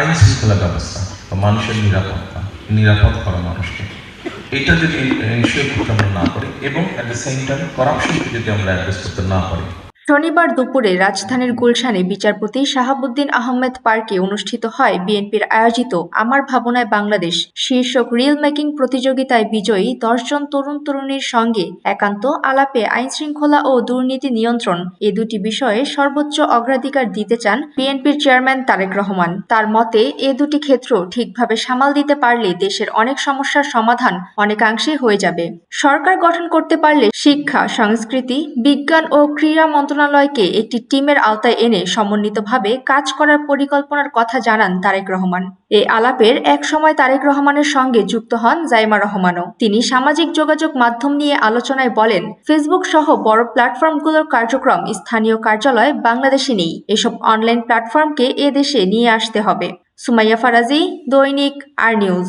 আইন শৃঙ্খলা ব্যবস্থা বা মানুষের নিরাপদ করা মানুষকে, এটা যদি এনশিওর করতে আমরা না করি এবং অ্যাট দ্য সেম টাইম করাপশনকে যদি আমরা অ্যাড্রেস করতে না পারি। শনিবার দুপুরে রাজধানীর গুলশানে বিচারপতি শাহাবুদ্দিন আহমেদ পার্কে অনুষ্ঠিত হয় বিএনপির আয়োজিত আমার ভাবনায় বাংলাদেশ শীর্ষক রিল মেকিং প্রতিযোগিতায় বিজয়ী ১০ জন তরুণ তরুণীর সঙ্গে একান্ত আলাপে আইনশৃঙ্খলা ও দুর্নীতি নিয়ন্ত্রণ এ দুটি বিষয়ে সর্বোচ্চ অগ্রাধিকার দিতে চান বিএনপির চেয়ারম্যান তারেক রহমান। তার মতে এ দুটি ক্ষেত্র ঠিকভাবে সামাল দিতে পারলে দেশের অনেক সমস্যার সমাধান অনেকাংশেই হয়ে যাবে। সরকার গঠন করতে পারলে শিক্ষা, সংস্কৃতি, বিজ্ঞান ও ক্রীড়া মন্ত্রণালয়কে একটি টিমের আওতায় এনে সমন্বিতভাবে কাজ করার পরিকল্পনার কথা জানান তারেক রহমান। এই আলাপের এক সময় তারেক রহমানের সঙ্গে যুক্ত হন জাইমা রহমানও। তিনি সামাজিক যোগাযোগ মাধ্যম নিয়ে আলোচনায় বলেন, ফেসবুক সহ বড় প্ল্যাটফর্মগুলোর কার্যক্রম স্থানীয় কার্যালয় বাংলাদেশে নেই। এসব অনলাইন প্ল্যাটফর্মকে এ দেশে নিয়ে আসতে হবে। সুমাইয়া ফারাজি, দৈনিক আর নিউজ।